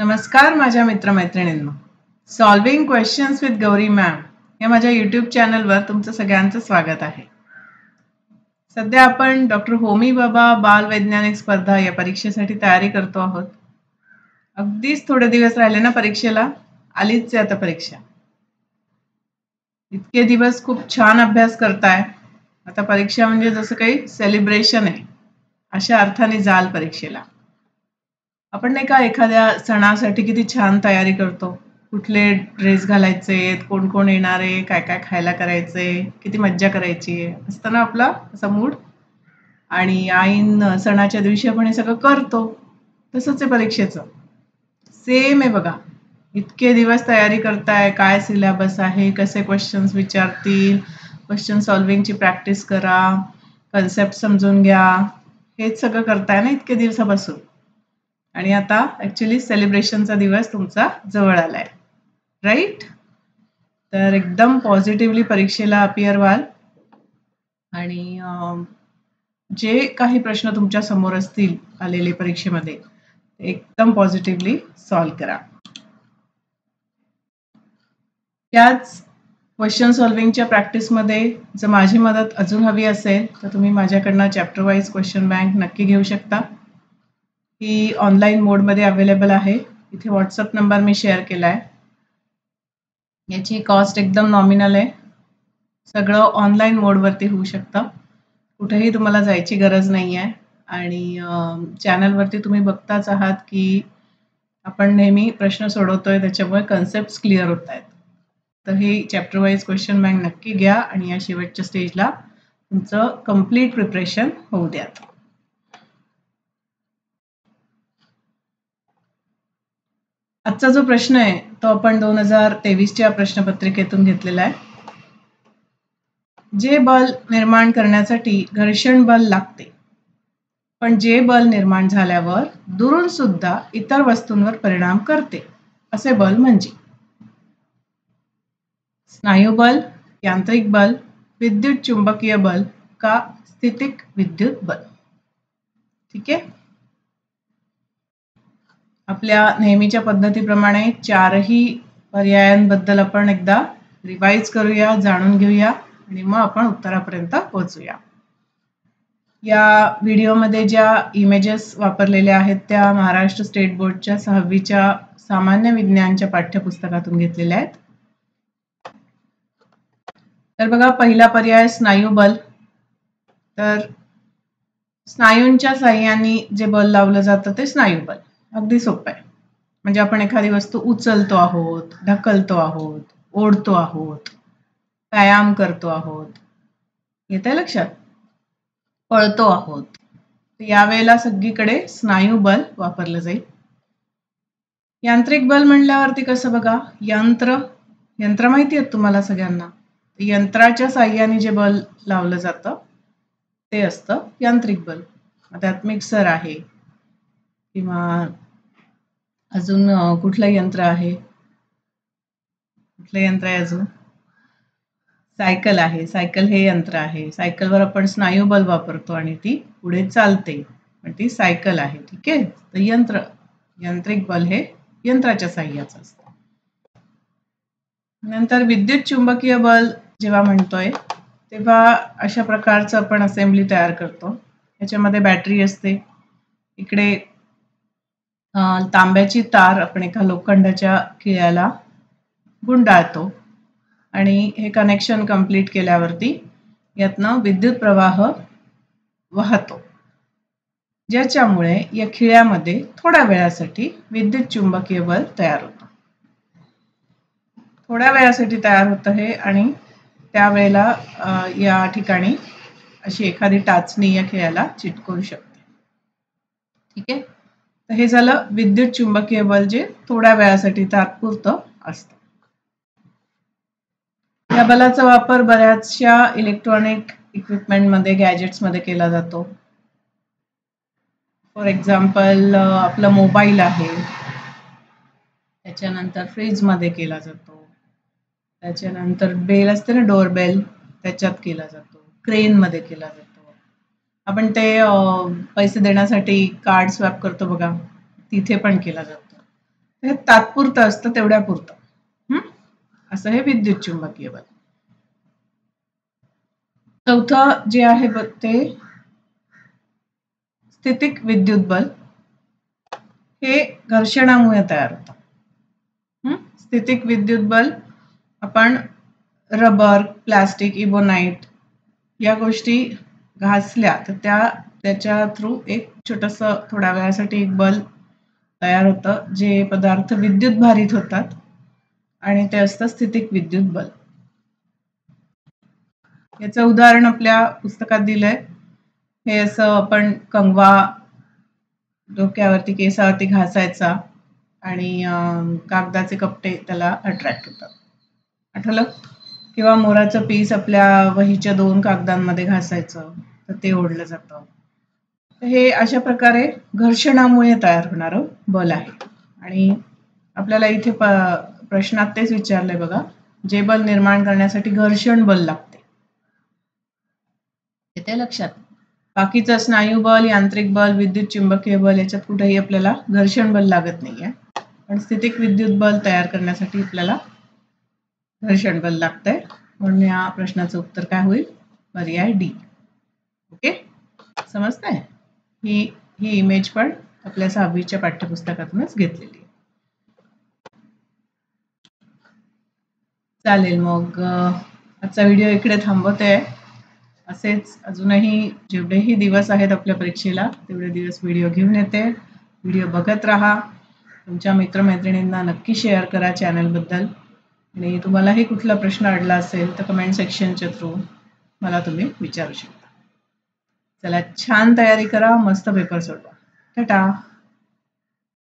नमस्कार माझ्या मित्रमैत्रिणींनो. Solving questions with Gauri ma'am या माझ्या यूट्यूब चॅनलवर तुमचं सगळ्यांचं स्वागत आहे. सध्या आपण डॉक्टर होमी बाबा बाल वैज्ञानिक स्पर्धा या परीक्षेसाठी तयारी करतो आहोत. अगदीच थोडे दिवस राहिले ना परीक्षेला. आलीच आहे आता परीक्षा. इतके दिवस खूप छान अभ्यास करताय. आता परीक्षा म्हणजे जसं काही सेलिब्रेशन आहे अशा अर्थाने जाल परीक्षेला. आपण नाही का एखाद्या सणासाठी किती छान तयारी करतो. कुठले ड्रेस घालायचे, कोण कोण येणार आहे, काय काय खायला करायचे, किती मज्जा करायची आहे असतं ना आपला असा मूड. आणि ऐन सणाच्या दिवशी आपण हे सगळं करतो. तसंच आहे परीक्षेचं. सेम आहे बघा. इतके दिवस तयारी करताय, काय सिलेबस आहे, कसे क्वेश्चन्स विचारतील, क्वेश्चन सॉल्विंगची प्रॅक्टिस करा, कन्सेप्ट समजून घ्या, हेच सगळं करताय ना इतके दिवसापासून. आणि आता ॲक्च्युली सेलिब्रेशनचा दिवस तुमचा जवळ आलाय, राईट? तर एकदम पॉझिटिव्हली परीक्षेला अपियर व्हाल आणि जे काही प्रश्न तुमच्या समोर असतील आलेले परीक्षेमध्ये एकदम पॉझिटिव्हली सॉल्व करा. त्याच क्वेश्चन सॉल्विंगच्या प्रॅक्टिसमध्ये जर माझी मदत अजून हवी असेल तर तुम्ही माझ्याकडनं चॅप्टर वाईज क्वेश्चन बँक नक्की घेऊ शकता. ही ऑनलाईन मोडमध्ये अवेलेबल आहे. इथे व्हॉट्सअप नंबर मी शेअर केला आहे. याची कॉस्ट एकदम नॉमिनल आहे. सगळं ऑनलाईन मोडवरती होऊ शकतं. कुठेही तुम्हाला जायची गरज नाही आहे. आणि चॅनलवरती तुम्ही बघताच आहात की आपण नेहमी प्रश्न सोडवतोय, त्याच्यामुळे कन्सेप्ट क्लिअर होत आहेत. तर ही चॅप्टर वाईज क्वेश्चन बँक नक्की घ्या आणि या शेवटच्या स्टेजला तुमचं कम्प्लीट प्रिपरेशन होऊ द्या. आजचा जो प्रश्न आहे तो आपण 2023च्या प्रश्नपत्रिकेतून घेतलेला आहे. जे बल निर्माण करण्यासाठी घर्षण बल लागते, पण जे बल निर्माण झाल्यावर दुरून सुद्धा इतर वस्तूंवर परिणाम करते असे बल म्हणजे स्नायुबल, यांत्रिक बल, विद्युत चुंबकीय बल का स्थितिक विद्युत बल. ठीक आहे. आपल्या नेहमीच्या पद्धतीप्रमाणे चारही पर्यायांबद्दल आपण एकदा रिवाइज करूया, जाणून घेऊया आणि मग आपण उत्तरापर्यंत पोहोचूया. या व्हिडिओमध्ये ज्या इमेजेस वापरलेल्या आहेत त्या महाराष्ट्र स्टेट बोर्डच्या 6वीच्या सामान्य विज्ञानच्या पाठ्यपुस्तकातून घेतलेल्या आहेत. तर बघा, पहिला पर्याय स्नायुबल. तर स्नायूंच्या साहाय्याने जे बल लावलं जातं ते स्नायुबल. अगदी सोपं आहे. म्हणजे आपण एखादी वस्तू उचलतो आहोत, ढकलतो आहोत, ओढतो आहोत, व्यायाम करतो आहोत, येतंय लक्षात, पळतो आहोत, यावेळेला सगळीकडे स्नायुबल वापरलं जाईल. यांत्रिक बल म्हणल्यावरती कसं बघा, यंत्र माहिती आहेत तुम्हाला सगळ्यांना. यंत्राच्या साहाय्याने जे बल लावलं जातं ते असतं यांत्रिक बल. त्यात मिक्सर आहे किंवा अजून कुठलं यंत्र आहे, अजून सायकल आहे. सायकल हे यंत्र आहे. सायकलवर आपण स्नायुबल वापरतो आणि ती पुढे चालते, पण ती सायकल आहे. ठीक आहे. तर यांत्रिक बल हे यंत्राच्या साहाय्याचं असतं. नंतर विद्युत चुंबकीय बल जेव्हा म्हणतोय तेव्हा अशा प्रकारचं आपण असेंब्ली तयार करतो. याच्यामध्ये बॅटरी असते. इकडे तांब्याची तार आपण एका लोखंडाच्या खिळ्याला गुंडाळतो आणि हे कनेक्शन कंप्लीट केल्यावरती यातनं विद्युत प्रवाह वाहतो, ज्याच्यामुळे या खिळ्यामध्ये थोड्या वेळासाठी विद्युत चुंबकीय बल तयार होतं. थोड्या वेळासाठी तयार होतं हे, आणि त्यावेळेला या ठिकाणी अशी एखादी टाचणी या खिळ्याला चिटकवू शकते. ठीक आहे. तर हे झालं विद्युत चुंबकीय बल, जे थोड्या वेळासाठी तात्पुरतं असतं. या बलाचा वापर बऱ्याचशा इलेक्ट्रॉनिक इक्विपमेंटमध्ये, गॅजेट्समध्ये केला जातो. फॉर एक्झाम्पल आपलं मोबाईल आहे, त्याच्यानंतर फ्रीजमध्ये केला जातो, त्याच्यानंतर बेल असते ना, डोरबेल, त्याच्यात केला जातो, क्रेनमध्ये केला जातो. आपण ते पैसे देण्यासाठी कार्ड स्वॅप करतो बघा, तिथे पण केला जातो. हे तात्पुरतं असतं, तेवढ्यापुरतं. असं हे विद्युत चुंबकीय बल. चौथं जे आहे ते स्थितिक विद्युत बल. हे घर्षणामुळे तयार होतं. स्थितिक विद्युत बल आपण रबर, प्लास्टिक, इबोनाइट या गोष्टी घासल्या तर त्याच्या थ्रू एक छोटंसं थोड्या वेळासाठी एक बल तयार होतं, जे पदार्थ विद्युत भारित होतात आणि ते असतं स्थितिक विद्युत बल. याचं उदाहरण आपल्या पुस्तकात दिलंय. हे असं आपण कंगवा डोक्यावरती केसावरती घासायचा आणि कागदाचे कपटे त्याला अट्रॅक्ट होतात. आठवलं? किंवा मोराचं पीस आपल्या वहीच्या 2 कागदांमध्ये घासायचं तर ते ओढलं जातं. हे अशा प्रकारे घर्षणामुळे तयार होणारं बल आहे. आणि आपल्याला इथे प्रश्नात तेच विचारलंय बघा, जे बल निर्माण करण्यासाठी घर्षण बल लागते. येते लक्षात? बाकीचं स्नायू बल, यांत्रिक बल, विद्युत चुंबकीय बल याच्यात कुठेही आपल्याला घर्षण बल लागत नाहीये. पण स्थितिक विद्युत बल तयार करण्यासाठी आपल्याला घर्षण बल लागतंय. म्हणून या प्रश्नाचं उत्तर काय होईल? पर्याय डी. ओके, समजतंय? ही इमेज पण आपल्या 6वीच्या पाठ्यपुस्तकातूनच घेतलेली आहे. चालेल, मग आजचा व्हिडिओ इकडे थांबवते. असेच अजूनही जेवढेही दिवस आहेत आपल्या परीक्षेला तेवढे दिवस व्हिडिओ घेऊन येते. व्हिडिओ बघत राहा. तुमच्या मित्रमैत्रिणींना नक्की शेअर करा चॅनलबद्दल. आणि तुम्हालाही कुठला प्रश्न अडला असेल तर कमेंट सेक्शनच्या थ्रू मला तुम्ही विचारू शकता. चला, छान तयारी करा, मस्त पेपर सोडवा. टाटा.